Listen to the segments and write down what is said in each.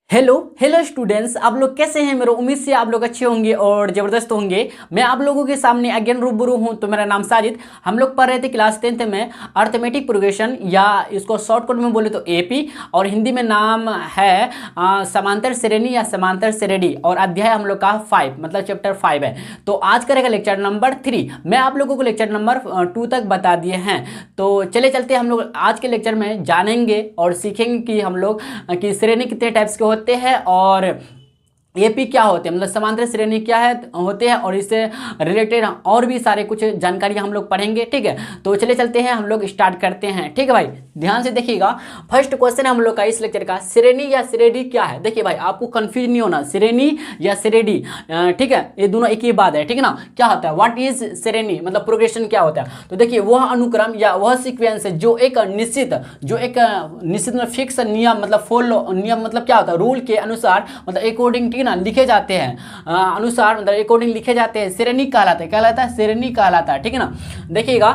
Hello hello students, आप लोग कैसे हैं। मेरा उम्मीद से आप लोग अच्छे होंगे और ज़बरदस्त होंगे। मैं आप लोगों के सामने अगेन रूबरू हूं। तो मेरा नाम साजिद। हम लोग पढ़ रहे थे क्लास 10th में अर्थमेटिक प्रोग्रेशन, या इसको शॉर्टकट में बोले तो एपी, और हिंदी में नाम है समांतर श्रेणी या समांतर श्रेणी, और अध्याय हम लोग का 5 मतलब चैप्टर 5 है। तो आज करेगा लेक्चर नंबर 3। मैं आप लोगों को लेक्चर नंबर 2 तक बता दिए हैं। तो चले चलते हम लोग आज के लेक्चर में जानेंगे और सीखेंगे कि हम लोग कि श्रेणी कितने टाइप्स के होते हैं और एपी क्या होते हैं, मतलब समांतर श्रेणी क्या है होते हैं, और इससे रिलेटेड और भी सारे कुछ जानकारी हम लोग पढ़ेंगे। ठीक है, तो चले चलते हैं, हम लोग स्टार्ट करते हैं। ठीक है भाई, ध्यान से देखिएगा। फर्स्ट क्वेश्चन है हम लोग का इस लेक्चर का, श्रेणी या श्रेणी क्या है। देखिए भाई, आपको कंफ्यूज नहीं होना, श्रेणी या श्रेणी, ठीक है, ये दोनों एक ही बात है। ठीक है ना। क्या होता है, व्हाट इज श्रेणी, मतलब प्रोग्रेशन क्या होता है। तो देखिए, वह अनुक्रम या वह सीक्वेंस है जो एक निश्चित मतलब फिक्स नियम, मतलब फॉलो नियम, मतलब क्या होता है, रूल के अनुसार, मतलब अकॉर्डिंग लिखे जाते हैं, अनुसार मतलब अकॉर्डिंग लिखे जाते हैं, श्रेणी कहलाता है श्रेणी कहलाता है। ठीक है ना। देखिएगा,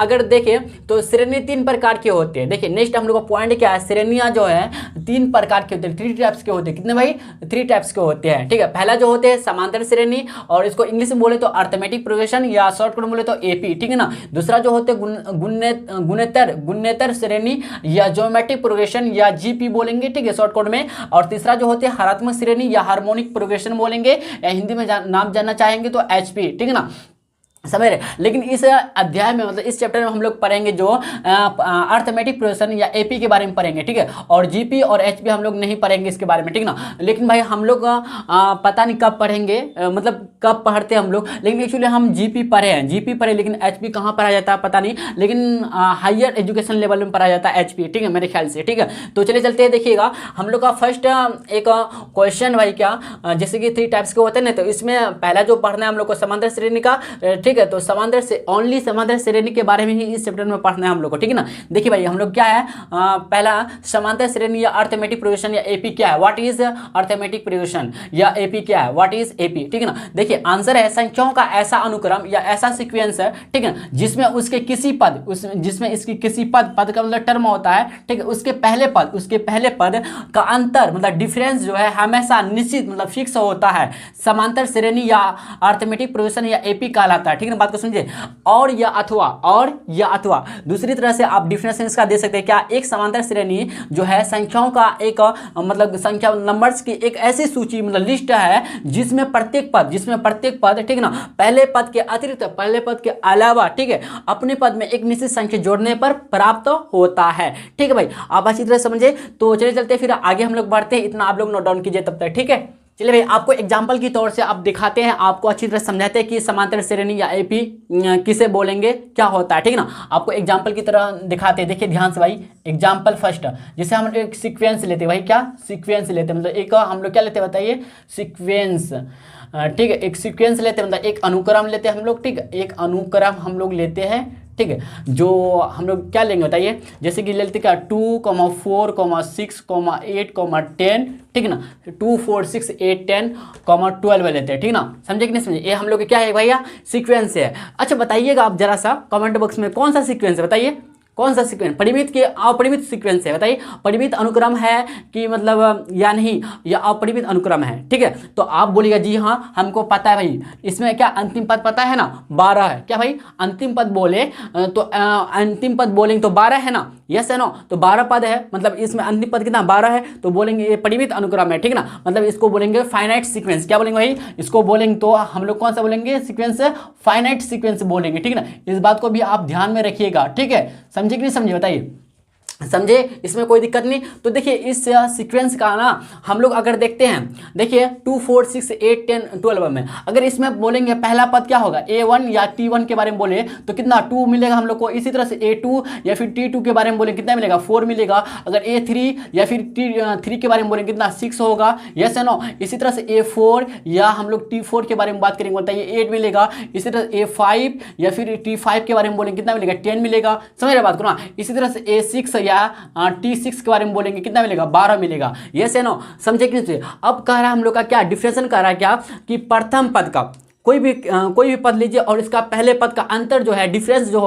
अगर देखें तो श्रेणी 3 प्रकार के होते हैं। देखिए नेक्स्ट हम लोग का पॉइंट क्या है, श्रेणियां जो है 3 प्रकार के होते हैं, 3 टाइप्स के होते हैं। कितने भाई, 3 टाइप्स के होते हैं। ठीक है, पहला जो होते हैं समांतर श्रेणी, और इसको इंग्लिश में बोले तो अर्थमेटिक प्रोग्रेशन, या शॉर्टकट में बोले तो एपी। ठीक है ना। दूसरा जो होते हैं गुणेतर श्रेणी, या ज्योमेट्रिक प्रोग्रेशन, या जीपी बोलेंगे। ठीक है, शॉर्टकट में। और तीसरा जो होते हैं हरात्मक श्रेणी या हार्मोनिक प्रोग्रेशन बोलेंगे, या हिंदी में नाम जानना चाहेंगे तो एचपी। ठीक है ना, समझ रहे। लेकिन इस अध्याय में, मतलब इस चैप्टर में हम लोग पढ़ेंगे जो अर्थमेटिक प्रोग्रेशन या एपी के बारे में पढ़ेंगे। ठीक है, और जीपी और एचपी हम लोग नहीं पढ़ेंगे इसके बारे में। ठीक है ना। लेकिन भाई हम लोग पता नहीं कब पढ़ेंगे, मतलब कब पढ़ते हैं हम लोग, लेकिन एक्चुअली हम जीपी पढ़े, लेकिन एचपी कहाँ पढ़ा जाता है पता नहीं, लेकिन हायर एजुकेशन लेवल में पढ़ा जाता है एचपी। ठीक है, मेरे ख्याल से। ठीक है, तो चले चलते हैं। देखिएगा, हम लोग का फर्स्ट एक क्वेश्चन भाई, क्या जैसे कि 3 टाइप्स के होते हैं ना, तो इसमें पहला जो पढ़ना है हम लोग को समांतर श्रेणी का। ठीक है, तो समांतर श्रेणी के बारे में ही इस चैप्टर में पढ़ना है हम लोग को। ठीक है ना। देखिए भाई, हम लोग क्या है, पहला समांतर श्रेणी या अर्थमेटिक प्रोग्रेशन या एपी क्या है, व्हाट इज अर्थमेटिक प्रोग्रेशन, या एपी क्या है, व्हाट इज एपी। ठीक है ना। देखिए आंसर है संख्याओं का ऐसा अनुक्रम या ऐसा सीक्वेंस है, ठीक है, जिसमें उसके किसी पद, जिसमें इसकी किसी पद का मतलब टर्म होता है। ठीक है, उसके पहले पद का अंतर, मतलब डिफरेंस जो है हमेशा निश्चित, मतलब फिक्स होता है, समांतर श्रेणी या अर्थमेटिक प्रोग्रेशन या एपी कहलाता है। ठीक है, बात को समझे। और या अथवा दूसरी तरह से आप डिफरेंस इसका दे सकते हैं, क्या, एक समांतर श्रेणी जो है संख्याओं का एक मतलब संख्या नंबर्स की एक ऐसी सूची, मतलब लिस्ट है, जिसमें प्रत्येक पद, ठीक है ना, पहले पद के अतिरिक्त, पहले पद के अलावा, ठीक है, अपने पद में एक निश्चित संख्या जोड़ने पर प्राप्त होता है। ठीक है भाई, आप अच्छी तरह समझे। तो चले चलते फिर आगे हम लोग बढ़ते हैं, इतना आप लोग नोट डाउन कीजिए तब तक। ठीक है, चलिए भाई, आपको एग्जाम्पल की तौर से आप दिखाते हैं, आपको अच्छी तरह समझाते हैं कि समांतर श्रेणी या एपी किसे बोलेंगे, क्या होता है। ठीक है ना, आपको एग्जाम्पल की तरह दिखाते हैं। देखिए ध्यान से भाई, एग्जाम्पल फर्स्ट, जैसे हम एक सीक्वेंस लेते हैं भाई, क्या सीक्वेंस लेते हैं, मतलब एक हम लोग क्या लेते हैं बताइए, सीक्वेंस। ठीक है, एक सीक्वेंस लेते हैं, मतलब एक अनुक्रम लेते हैं हम लोग। ठीक है, एक अनुक्रम हम लोग लेते हैं। ठीक है, जो हम लोग क्या लेंगे बताइए, जैसे कि ले लेते क्या, 2, 4, 6, 8, 10। ठीक है ना, 2, 4, 6, 8, 10, 12 लेते हैं। ठीक है ना, समझे कि नहीं समझे। ये हम लोग क्या है भैया, सीक्वेंस है। अच्छा बताइएगा आप जरा सा कमेंट बॉक्स में, कौन सा सीक्वेंस है बताइए, कौन सा सीक्वेंस, परिमित के अपरिमित सीक्वेंस है बताइए, परिमित अनुक्रम है कि मतलब या नहीं, या अपरिमित अनुक्रम है। ठीक है, तो आप बोलिएगा जी हाँ हमको पता है भाई। इसमें क्या अंतिम पद पता है ना, 12 है। क्या भाई, अंतिम पद बोले तो अंतिम पद बोलेंगे तो 12 है ना, यस है नो, तो 12 पद है, मतलब इसमें अंतिम पद कितना, 12 है, तो बोलेंगे ये परिमित अनुक्रम है। ठीक है ना, मतलब इसको बोलेंगे फाइनाइट सीक्वेंस। क्या बोलेंगे भाई, इसको बोलेंगे तो हम लोग कौन सा बोलेंगे, सीक्वेंस, फाइनाइट सीक्वेंस बोलेंगे। ठीक है ना, इस बात को भी आप ध्यान में रखिएगा। ठीक है, समझे कि नहीं समझे बताइए, समझे, इसमें कोई दिक्कत नहीं। तो देखिए इस सीक्वेंस का ना हम लोग अगर देखते हैं, देखिए 2, 4, 6, 8, 10, 12 में अगर इसमें बोलेंगे पहला पद क्या होगा, A1 या T1 के बारे में बोले तो कितना 2 मिलेगा हम लोग को। इसी तरह से A2 या फिर T2 के बारे में बोले कितना मिलेगा, 4 मिलेगा। अगर A3 या फिर T3 के बारे में बोले कितना, 6 होगा, यस है नो। इसी तरह से A4 या हम लोग T4 के बारे में बात करेंगे बताइए 8 मिलेगा। इसी तरह से A5 या फिर T5 के बारे में बोलेंगे कितना मिलेगा, 10 मिलेगा। समझ रहे बात को ना। इसी तरह से A6 या T6 के बारे में बोलेंगे कितना मिलेगा, 12 मिलेगा, यस है नो, समझे कि नहीं। अब कह रहा है हम लोग का क्या डिफरेंशिएशन कह रहा है, क्या कि प्रथम पद का कोई भी पद लीजिए और इसका पहले पद का अंतर जो है डिफरेंस जो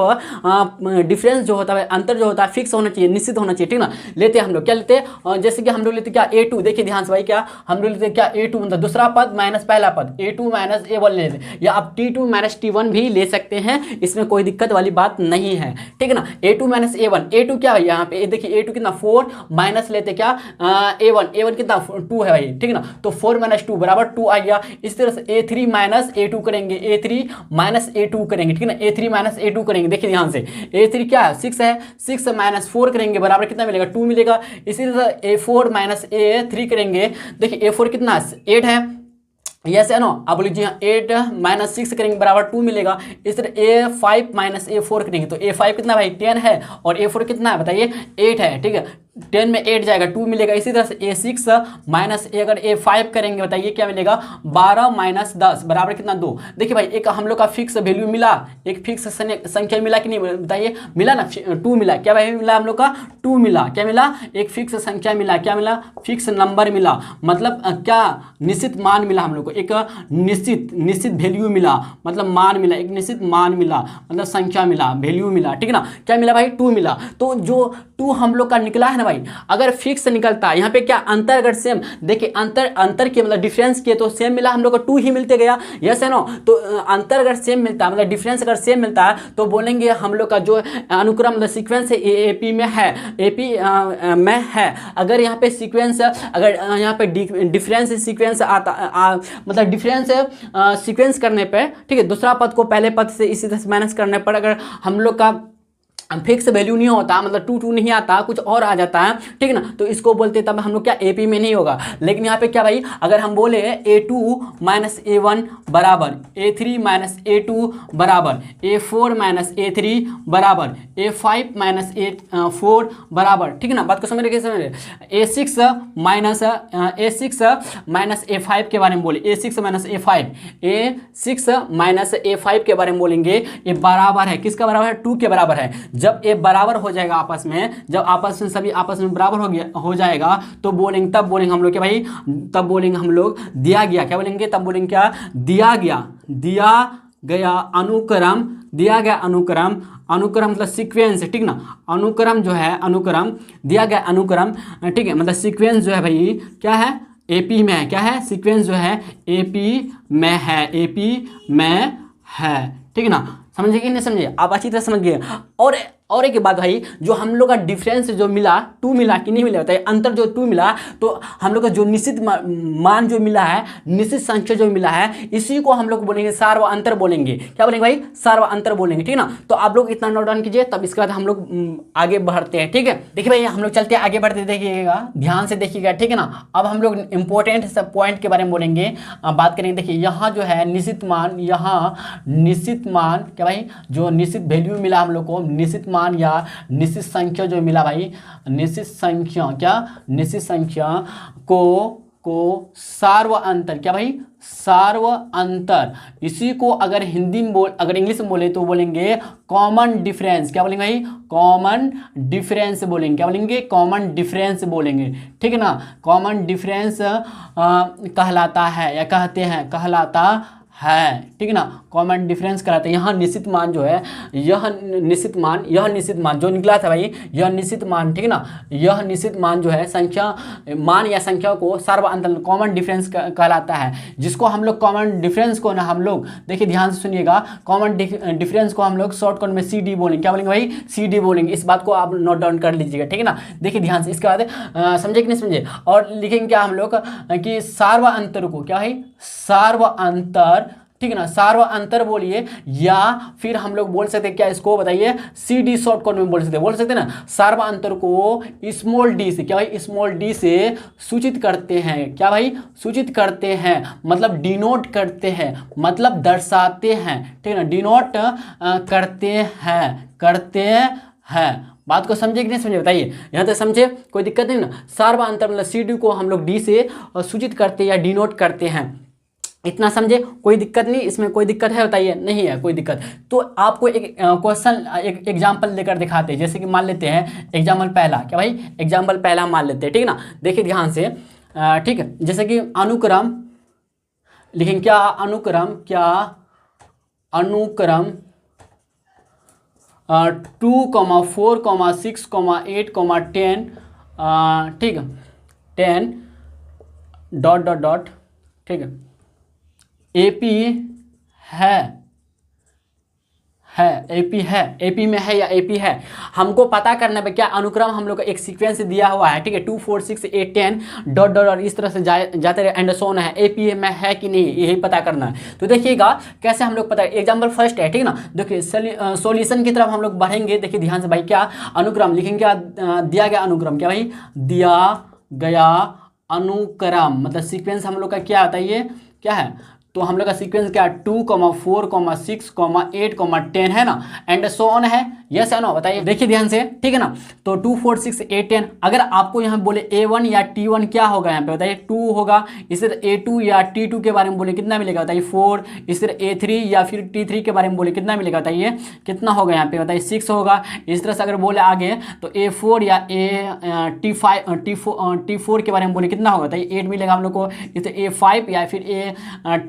होता है, अंतर जो होता है फिक्स होना चाहिए, निश्चित होना चाहिए, ठीक ना। लेते हैं हम लोग क्या लेते हैं, जैसे कि हम लोग लेते हैं क्या A2, देखिए ध्यान से भाई, क्या हम लोग लेते हैं क्या A2 मतलब दूसरा पद माइनस पहला पद, A2 माइनस A1 ले लेते हैं, या आप T2 माइनस T1 भी ले सकते हैं, इसमें कोई दिक्कत वाली बात नहीं है, ठीक है ना। A2 माइनस A1, A2 क्या है यहाँ पे देखिए, A2 कितना 4 माइनस लेते क्या A1 कितना 2 है भाई, ठीक है ना। तो 4 माइनस 2 बराबर 2 आ गया। इस तरह से A3 माइनस A2 करेंगे, A3 माइनस A2 करेंगे, ठीक है ना। A3 माइनस A2 करेंगे, देखिए ध्यान से A3 क्या है 6 है, 6 माइनस 4 करेंगे बराबर कितना मिलेगा 2 मिलेगा। इसी तरह A4 माइनस A3 करेंगे, देखिए A4 कितना 8 है, यस है नो। अब लीजिए 8 माइनस 6 करेंगे बराबर 2 मिलेगा। इस तरह A5 माइनस A4 करेंगे तो A5 कितना भाई 10 है और A4 कितना है बताइए 8 है, ठीक है। 10 में 8 जाएगा 2 मिलेगा। इसी तरह से A6 माइनस अगर A5 करेंगे बताइए क्या मिलेगा 12 माइनस 10 बराबर कितना 2। देखिए भाई एक हम लोग का फिक्स वैल्यू मिला, एक फिक्स संख्या मिला कि नहीं बताइए, मिला ना 2 मिला, क्या भाई मिला हम लोग का 2 मिला, क्या मिला एक फिक्स संख्या मिला, क्या मिला फिक्स नंबर मिला, मतलब क्या निश्चित मान मिला हम लोग को, एक निश्चित वैल्यू मिला, मतलब मान मिला, एक निश्चित मान मिला, मतलब संख्या मिला, वैल्यू मिला, ठीक है ना। क्या मिला भाई 2 मिला। तो जो 2 हम लोग का निकला है ना भाई, अगर फिक्स निकलता है यहाँ पे क्या अंतर अगर सेम, देखिए अंतर के मतलब डिफरेंस के तो सेम मिला हम लोग को 2 ही मिलते गया, यस है नो। तो अंतर अगर सेम मिलता है मतलब डिफरेंस अगर सेम मिलता है तो बोलेंगे हम लोग का जो अनुक्रम मतलब सीक्वेंस है AP में है, AP में है। अगर यहाँ पे सीक्वेंस अगर यहाँ पे डिफरेंस सीक्वेंस आता मतलब डिफरेंस सीक्वेंस करने पे, ठीक है, दूसरा पद को पहले पद से इसी तरह से माइनस करने पर अगर हम लोग का फिक्स वैल्यू नहीं होता, मतलब 2 नहीं आता, कुछ और आ जाता है, ठीक है ना, तो इसको बोलते तब हम लोग क्या AP में नहीं होगा। लेकिन यहाँ पे क्या भाई अगर हम बोले A2 माइनस A1 बराबर A3 माइनस A2 बराबर A4 माइनस A3 बराबर A5 माइनस A4 बराबर, ठीक है ना, बात को समझ रहे समझ A6 माइनस A5 के बारे में बोले, A6 माइनस A5 के बारे में बोलेंगे, ये बराबर है किसका बराबर है 2 के बराबर है। जब ये बराबर हो जाएगा आपस में, जब आपस में सभी आपस में बराबर हो जाएगा तो बोलेंगे, तब बोलेंगे हम लोग क्या भाई, तब बोलेंगे हम लोग दिया गया, क्या बोलेंगे तब बोलेंगे क्या दिया गया अनुक्रम, दिया गया अनुक्रम मतलब सीक्वेंस, ठीक ना, अनुक्रम जो है अनुक्रम दिया गया अनुक्रम, ठीक है, मतलब सीक्वेंस जो है भाई क्या है AP में है, क्या है सीक्वेंस जो है AP में है, ठीक है ना। समझिए कि नहीं समझिए, आप अच्छी तरह समझ गए। और एक बात भाई, जो हम लोग का डिफरेंस जो मिला 2 मिला कि नहीं मिला बताइए, अंतर जो 2 मिला, तो हम लोग का जो निश्चित मान जो मिला है, निश्चित संख्या जो मिला है, इसी को हम लोग बोलेंगे सार्व अंतर बोलेंगे, क्या बोलेंगे भाई सार्व अंतर बोलेंगे, ठीक है ना। तो आप लोग इतना नोट डाउन कीजिए, तब इसके बाद हम लोग आगे बढ़ते हैं, ठीक है। देखिए भाई हम लोग चलते हैं आगे बढ़ते, देखिएगा ध्यान से देखिएगा, ठीक है ना। अब हम लोग इंपॉर्टेंट सब पॉइंट के बारे में बोलेंगे, बात करेंगे। देखिए यहाँ जो है निश्चित मान, यहाँ निश्चित मान क्या भाई, जो निश्चित वैल्यू मिला हम लोग को, निश्चित मान या निश्चित संख्या जो मिला भाई, निश्चित संख्या क्या, निश्चित संख्या को सार्व अंतर, क्या भाई सार्व अंतर, इसी को अगर हिंदी में अगर इंग्लिश में बोले तो बोलेंगे कॉमन डिफरेंस, क्या बोलेंगे भाई कॉमन डिफरेंस बोलेंगे, क्या बोलेंगे कॉमन डिफरेंस बोलेंगे, ठीक है ना। कॉमन डिफरेंस कहलाता है या कहते हैं, कहलाता है, ठीक है ना, कॉमन डिफरेंस कराते हैं। यहाँ निश्चित मान जो है, यह निश्चित मान जो निकला था भाई, यह निश्चित मान, ठीक है ना, यह निश्चित मान जो है संख्या मान या संख्या को सार्व अंतर कॉमन डिफरेंस कहलाता है, जिसको हम लोग कॉमन डिफरेंस को ना हम लोग देखिए ध्यान से सुनिएगा, कॉमन डिफरेंस को हम लोग शॉर्टकट में CD बोलेंगे, क्या बोलेंगे भाई CD बोलेंगे। इस बात को आप नोट डाउन कर लीजिएगा, ठीक है ना। देखिए ध्यान से, इसके बाद समझे कि नहीं समझे, और लिखेंगे क्या हम लोग कि सार्व अंतर को, क्या है सार्व अंतर, ठीक है ना, सार्व अंतर बोलिए, या फिर हम लोग बोल सकते हैं क्या इसको बताइए CD शॉर्टकट में बोल सकते हैं ना। सार्व अंतर को स्मॉल d से, क्या भाई स्मॉल d से सूचित करते हैं, क्या भाई सूचित करते हैं, मतलब डिनोट करते हैं, मतलब दर्शाते हैं, ठीक है ना, डिनोट करते हैं। बात को समझे कि नहीं समझे बताइए, यहाँ तक समझे, कोई दिक्कत नहीं ना। सार्व अंतर मतलब CD को हम लोग D से सूचित करते या डिनोट करते हैं, इतना समझे, कोई दिक्कत नहीं, इसमें कोई दिक्कत है बताइए, नहीं है कोई दिक्कत। तो आपको एक क्वेश्चन एक एग्जांपल लेकर दिखाते हैं, जैसे कि मान लेते हैं एग्जांपल पहला, क्या भाई एग्जांपल पहला मान लेते हैं, ठीक है ना। देखिए ध्यान से, ठीक है, जैसे कि अनुक्रम लिखेंगे क्या अनुक्रम, क्या अनुक्रम 2,4,6,8,10, ठीक है, 10 डॉट डॉट डॉट, ठीक है, एपी एपी में है या एपी है, हमको पता करना है क्या अनुक्रम हम लोग का एक सीक्वेंस दिया हुआ है, ठीक है, 2 4 6 8 10 डॉट डॉट और इस तरह से जाते रहे एंड सोन है, एपी में है कि नहीं, यही पता करना है। तो देखिएगा कैसे हम लोग पता, एग्जाम्पल फर्स्ट है, ठीक है ना, देखिए सॉल्यूशन की तरफ हम लोग बढ़ेंगे। देखिए ध्यान से भाई, क्या अनुक्रम लिखेंगे, क्या दिया गया अनुक्रम, क्या भाई दिया गया अनुक्रम, मतलब सीक्वेंस हम लोग का क्या आता है, ये क्या है, तो हम लोग का सीक्वेंस क्या 2, 4, 6, 8, 10 है ना, एंड सो ऑन है, यस है ना, बताइए, देखिए ध्यान से, ठीक है ना। तो 2 4 6 8 10, अगर आपको यहाँ बोले A1 या T1 क्या होगा यहाँ पे बताइए, 2 होगा। इस तरह A2 या T2 के बारे में बोले कितना मिलेगा बताइए, 4। इस तरह A3 या फिर T3 के बारे में बोले कितना मिलेगा बताइए, कितना होगा यहाँ पे बताइए, 6 होगा। इस तरह से अगर बोले आगे तो A4 या T4 के बारे में बोले कितना होगा बताइए, 8 मिलेगा हम लोग को। इस तरह A5 या फिर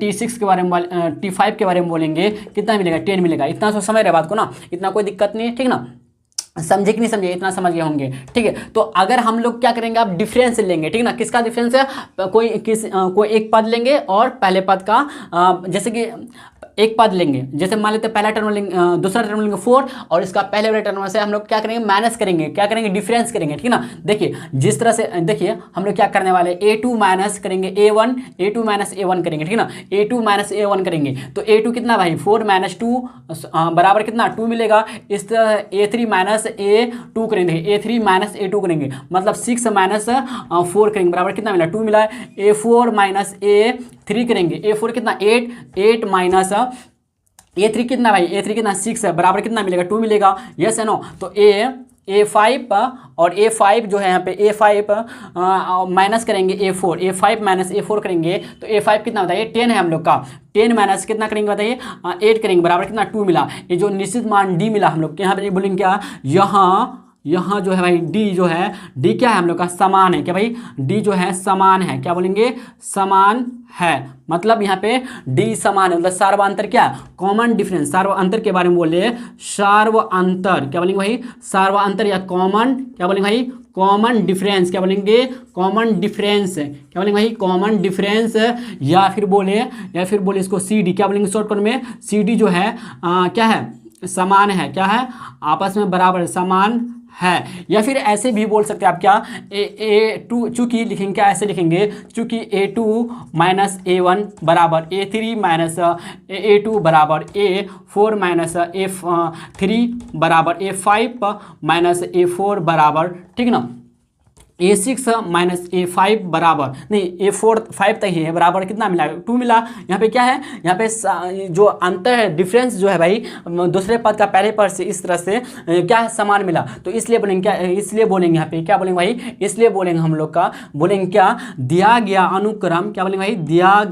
T6 के बारे में T5 के बारे में बोलेंगे कितना मिलेगा, 10 मिलेगा। इतना तो समझ रहे बात को ना, इतना कोई दिक्कत नहीं है, ठीक ना, समझे कि नहीं समझे, इतना समझ गए होंगे, ठीक है। तो अगर हम लोग क्या करेंगे, आप डिफरेंस लेंगे, ठीक ना, किसका डिफरेंस है, कोई एक पद लेंगे और पहले पद का जैसे कि एक पद लेंगे, जैसे मान लेते हैं पहला टर्म लेंगे, दूसरा टर्म लेंगे 4 और इसका पहले वाले टर्म से हम लोग क्या करेंगे, माइनस करेंगे, क्या करेंगे, डिफरेंस करेंगे, ठीक है ना। देखिए जिस तरह से देखिए हम लोग क्या करने वाले, A2 माइनस करेंगे A1, A2 माइनस A1 करेंगे, ठीक है ना, A2 माइनस A1 करेंगे तो A2 कितना भाई 4 माइनस 2 बराबर कितना 2 मिलेगा। इस तरह A3 माइनस A2 करेंगे, A3 माइनस A2 करेंगे मतलब 6 माइनस 4 करेंगे बराबर कितना मिला 2 मिला। A4 माइनस A3 करेंगे, A4 कितना 8 माइनस A3 कितना भाई, A3 कितना 6 है बराबर कितना मिलेगा 2 मिलेगा, यस है नो। तो A5 और A5 जो है यहाँ पे A5 माइनस करेंगे A4, A5 माइनस A4 करेंगे तो A5 कितना बताइए 10 है हम लोग का, 10 माइनस कितना करेंगे बताइए 8 करेंगे बराबर कितना 2 मिला। ये जो निश्चित मान D मिला हम लोग यहाँ पे बोलेंगे क्या, यहाँ जो है भाई D जो है, D क्या है हम लोग का समान है, क्या भाई D जो है समान है, क्या बोलेंगे समान है, मतलब यहाँ पे D समान है, मतलब सार्वअंतर क्या कॉमन डिफरेंस, सार्वअंतर के बारे में बोले सार्वअंतर, क्या बोलेंगे भाई सार्वअंतर या कॉमन, क्या बोलेंगे भाई कॉमन डिफरेंस, क्या बोलेंगे कॉमन डिफरेंस, क्या बोलेंगे भाई कॉमन डिफरेंस, या फिर बोले इसको CD, क्या बोलेंगे शॉर्टकट में CD जो है क्या है समान है, क्या है आपस में बराबर समान है। या फिर ऐसे भी बोल सकते हैं आप क्या A2 चूंकि लिखेंगे क्या ऐसे लिखेंगे, चूंकि A2 माइनस A1 बराबर A3 माइनस A2 बराबर A4 माइनस A3 बराबर A5 माइनस A4 बराबर, ठीक ना, A6 माइनस A5 बराबर नहीं A4 5 तक ही है बराबर कितना मिला 2 मिला। यहाँ पे क्या है, यहाँ पे जो अंतर है डिफरेंस जो है भाई दूसरे पद का पहले पद से इस तरह से क्या है समान मिला, तो इसलिए बोलेंगे क्या, इसलिए बोलेंगे यहाँ पे क्या बोलेंगे भाई, इसलिए बोलेंगे हम लोग का बोलेंगे क्या दिया गया अनुक्रम, क्या बोलेंगे भाई दिया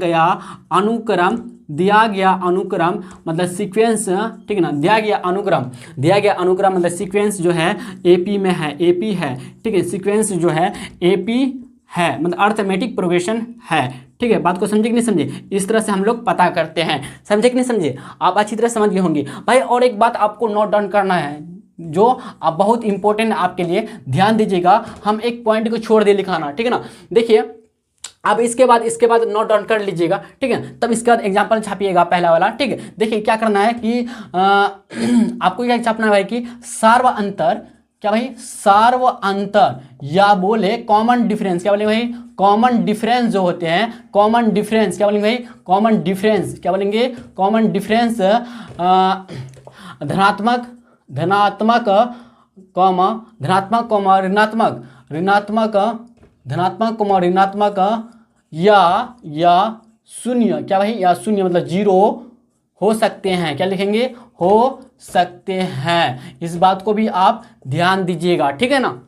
गया अनुक्रम मतलब सीक्वेंस, ठीक है ना, दिया गया अनुक्रम मतलब सीक्वेंस जो है एपी में है, एपी है, ठीक है, सीक्वेंस जो है एपी है मतलब अर्थमेटिक प्रोग्रेशन है, ठीक है। बात को समझे कि नहीं समझे, इस तरह से हम लोग पता करते हैं, समझे कि नहीं समझे, आप अच्छी तरह समझ गए होंगे भाई। और एक बात आपको नोट डाउन करना है जो आप बहुत इंपॉर्टेंट है आपके लिए, ध्यान दीजिएगा, हम एक पॉइंट को छोड़ दे लिखाना, ठीक है ना। देखिए अब इसके बाद नोट डाउन कर लीजिएगा, ठीक है, तब इसके बाद एग्जांपल छापिएगा पहला वाला, ठीक है। देखिए क्या करना है कि आपको क्या छापना है भाई कि सार्वअंतर, क्या भाई सार्वअंतर या बोले कॉमन डिफरेंस, क्या बोलेंगे भाई कॉमन डिफरेंस जो होते हैं, कॉमन डिफरेंस क्या बोलेंगे भाई कॉमन डिफरेंस, क्या बोलेंगे कॉमन डिफरेंस धनात्मक ऋणात्मक या शून्य, क्या भाई या शून्य मतलब जीरो हो सकते हैं, क्या लिखेंगे हो सकते हैं। इस बात को भी आप ध्यान दीजिएगा, ठीक है ना।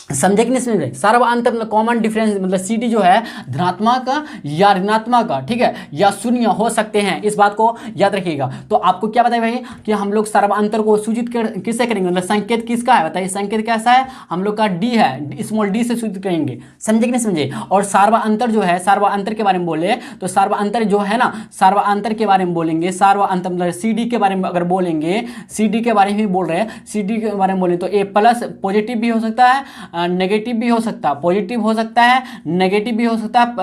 समझे कि नहीं समझे? सर्वांतर मतलब कॉमन डिफरेंस मतलब सी डी जो है धनात्मक या ऋणात्मक, ठीक है, या शून्य हो सकते हैं, इस बात को याद रखिएगा। तो आपको क्या बताइए भाई कि हम लोग सर्वांतर को सूचित किससे करेंगे, मतलब संकेत किसका है बताइए, संकेत कैसा है, हम लोग का डी है, स्मॉल डी से सूचित करेंगे। समझे कि नहीं समझे? और सर्वांतर जो है, सर्वांतर के बारे में बोले तो सर्वांतर जो है ना, सर्वांतर के बारे में बोलेंगे, सर्वांतर मतलब सी डी के बारे में अगर बोलेंगे, सी डी के बारे में भी बोल रहे हैं, सी डी के बारे में बोले तो ए प्लस पॉजिटिव भी हो सकता है, नेगेटिव भी हो सकता है, पॉजिटिव हो सकता है, नेगेटिव भी हो सकता है,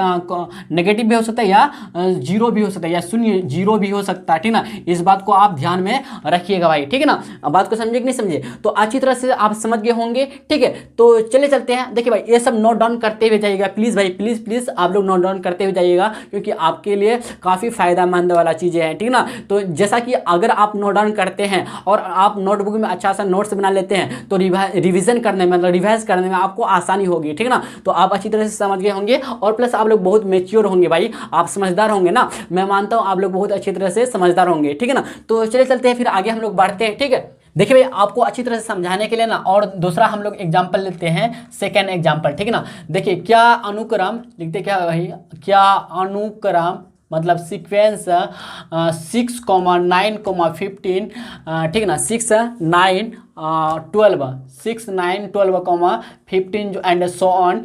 नेगेटिव भी हो सकता है, या जीरो भी हो सकता है, या शून्य जीरो भी हो सकता है, ठीक ना। इस बात को आप ध्यान में रखिएगा भाई, ठीक है ना। बात को समझे कि नहीं समझे? तो अच्छी तरह से आप समझ गए होंगे, ठीक है। तो चले चलते हैं। देखिए भाई ये सब नोट डाउन करते हुए जाइएगा प्लीज़ भाई, प्लीज़ प्लीज़ आप लोग नोट डाउन करते हुए जाइएगा, क्योंकि आपके लिए काफ़ी फायदेमंद वाला चीज़ें हैं, ठीक ना। तो जैसा कि अगर आप नोट डाउन करते हैं और आप नोटबुक में अच्छा सा नोट्स बना लेते हैं तो रिविजन करने में मतलब रिवाइज करने में आपको आसानी होगी, ठीक है ना। तो आप अच्छी तरह से समझ गए होंगे और प्लस आप लोग बहुत मैच्योर होंगे भाई, आप समझदार होंगे ना, मैं मानता हूँ आप लोग बहुत अच्छी तरह से समझदार होंगे, ठीक है ना। तो चले चलते हैं, फिर आगे हम लोग बढ़ते हैं, ठीक है। देखिए भाई आपको अच्छी तरह से समझाने के लिए ना, और दूसरा हम लोग एग्जाम्पल लेते हैं, सेकेंड एग्जाम्पल, ठीक है ना। देखिए क्या अनुक्रम लिखते, क्या भाई, क्या अनुक्रम मतलब सीक्वेंस 6,9,15, ठीक है ना, 6, 9, 12, 6, 9, 12, 15 जो एंड सो ऑन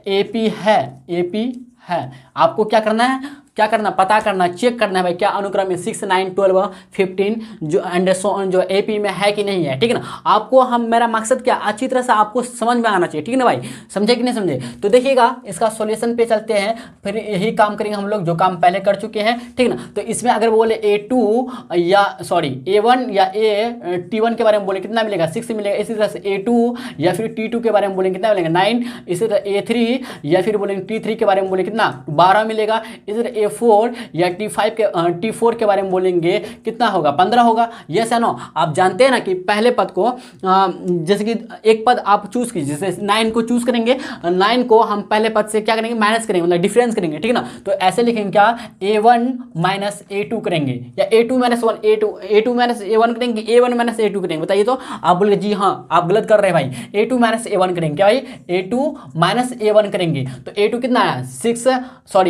AP है, AP है। आपको क्या करना है, क्या करना, पता करना, चेक करना है भाई क्या अनुक्रम में 6, 9, 12, 15 जो एंड सो ऑन जो AP में है कि नहीं है, ठीक है ना। आपको हम मेरा मकसद क्या, अच्छी तरह से आपको समझ में आना चाहिए, ठीक है ना भाई, समझे कि नहीं समझे? तो देखिएगा इसका सॉल्यूशन पे चलते हैं, फिर यही काम करेंगे हम लोग जो काम पहले कर चुके हैं, ठीक है ना। तो इसमें अगर बोले A2 या सॉरी A1 या T1 के बारे में बोले कितना मिलेगा, 6 मिलेगा। इसी तरह से A2 या फिर T2 के बारे में बोलेंगे कितना मिलेगा, 9। इसी तरह A3 या फिर बोलेंगे T3 के बारे में बोले कितना, 12 मिलेगा। इसी तरह A4 या T4 के बारे में बोलेंगे कितना होगा, 15 होगा। यस या नो? आप जानते हैं ना कि पहले पद को जैसे कि एक पद आप चूज कीजिए, जैसे 9 को चूज करेंगे, 9 को हम पहले पद से क्या करेंगे, माइनस करेंगे, मतलब डिफरेंस करेंगे, ठीक है ना। तो ऐसे लिखेंगे क्या, A1 माइनस A2 करेंगे, या A2 minus 1, A2 minus A1 करेंगे, A1 माइनस A2 करेंगे। बताइए तो आप बोलेंगे जी हाँ आप गलत कर रहे हैं भाई, A2 माइनस A1 करेंगे, क्या भाई, A2 माइनस A1 करेंगे। तो A2 कितना है,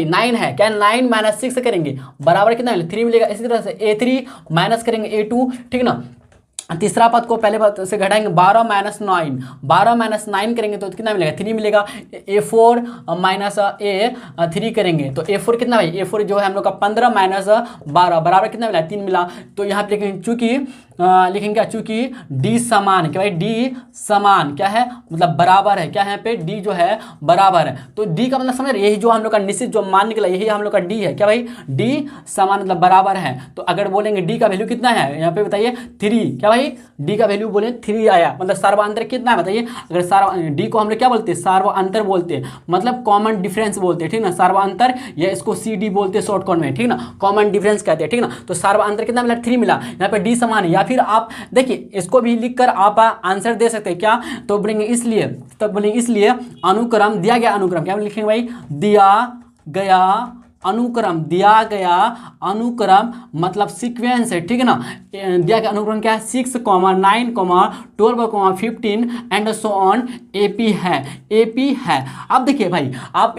9 है, क्या 9 माइनस 6 करेंगे बराबर कितना मिलेगा, 3 मिलेगा। इसी तरह से A3 माइनस करेंगे A2, ठीक ना। तीसरा पद को पहले पद से घटाएंगे, 12 माइनस 9, 12 माइनस 9 करेंगे तो कितना मिलेगा, 3 मिलेगा। A4 माइनस A3 करेंगे तो A4 कितना भाई, A4 जो है हम लोग का 15 माइनस 12 बराबर कितना मिला, 3 मिला। तो यहाँ पे लिखेंगे चूंकि लिखेंगे क्या, चूंकि D समान, क्या भाई D समान क्या है, मतलब बराबर है, क्या है यहाँ पे D जो है बराबर है। तो D का मतलब समझ रहे, यही जो हम लोग का निश्चित जो मान निकला यही हम लोग का D है, क्या भाई D समान मतलब बराबर है। तो अगर बोलेंगे D का वैल्यू कितना है, यहाँ पे बताइए 3, क्या भाई D का वैल्यू बोले 3 आया, मतलब सर्वांतर कितना है बताइए। अगर D को हम लोग क्या बोलते हैं, सर्वांतर बोलते हैं, मतलब कॉमन डिफरेंस बोलते हैं, ठीक ना, सर्वांतर या इसको CD बोलते हैं शॉर्ट कॉन में, ठीक ना, कॉमन डिफरेंस कहते हैं, ठीक ना। तो सर्वांतर कितना मिला, 3 मिला। यहाँ पे D समान है, या फिर आप देखिए इसको भी लिखकर आप आंसर दे सकते हैं, क्या तो बोलेंगे इसलिए, तब बोलेंगे इसलिए अनुक्रम दिया गया, अनुक्रम क्या लिखेंगे भाई, दिया गया अनुक्रम, दिया गया अनुक्रम मतलब सीक्वेंस है, ठीक है ना। दिया गया अनुक्रम क्या है, 6, 9, 12, 15 एंड सो ऑन AP है, AP है। अब देखिए भाई आप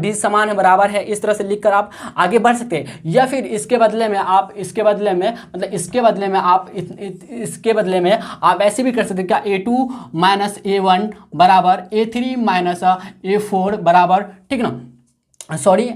D समान है बराबर है, इस तरह से लिखकर आप आगे बढ़ सकते हैं, या फिर इसके बदले में आप इसके बदले में मतलब इसके बदले में आप इसके बदले में आप ऐसे भी कर सकते हैं, क्या A2 माइनस A1 बराबर A3 माइनस A4 बराबर, ठीक ना, सॉरी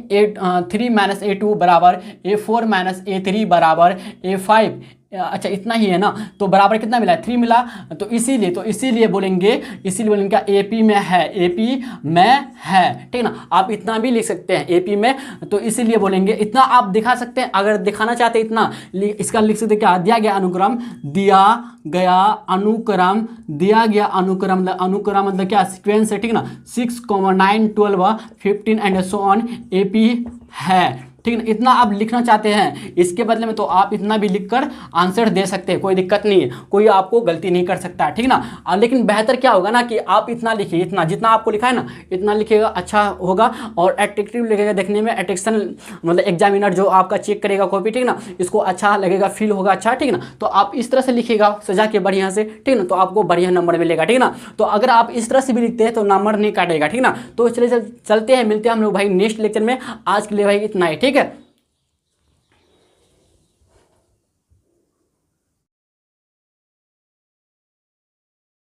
3 माइनस A2 बराबर A4 माइनस A3 बराबर A5। अच्छा इतना ही है ना, तो बराबर कितना मिला, 3 मिला। तो इसीलिए बोलेंगे क्या AP में है, AP में है, ठीक है ना। आप इतना भी लिख सकते हैं AP में, तो इसीलिए बोलेंगे इतना आप दिखा सकते हैं। अगर दिखाना चाहते हैं इतना, इसका लिख सकते हैं क्या, दिया गया अनुक्रम, दिया गया अनुक्रम, दिया गया अनुक्रम, अनुक्रम मतलब क्या, सीक्वेंस है, ठीक ना। 6, 9, 12, 15 एंड सो ऑन AP है, ठीक है ना, इतना आप लिखना चाहते हैं इसके बदले में तो आप इतना भी लिखकर आंसर दे सकते हैं, कोई दिक्कत नहीं है, कोई आपको गलती नहीं कर सकता है, ठीक ना। लेकिन बेहतर क्या होगा ना कि आप इतना लिखिए, इतना जितना आपको लिखा है ना इतना लिखिएगा, अच्छा होगा और अट्रैक्टिव लगेगा देखने में, अट्रैक्शन मतलब एग्जामिनर जो आपका चेक करेगा कॉपी, ठीक ना, इसको अच्छा लगेगा, फील होगा अच्छा, ठीक ना। तो आप इस तरह से लिखिएगा सजा के बढ़िया से, ठीक ना, तो आपको बढ़िया नंबर मिलेगा, ठीक ना। तो अगर आप इस तरह से भी लिखते हैं तो नंबर नहीं काटेगा, ठीक ना। तो चलिए चलते हैं, मिलते हैं हम लोग भाई नेक्स्ट लेक्चर में। आज के लिए भाई इतना ही, ठीक है।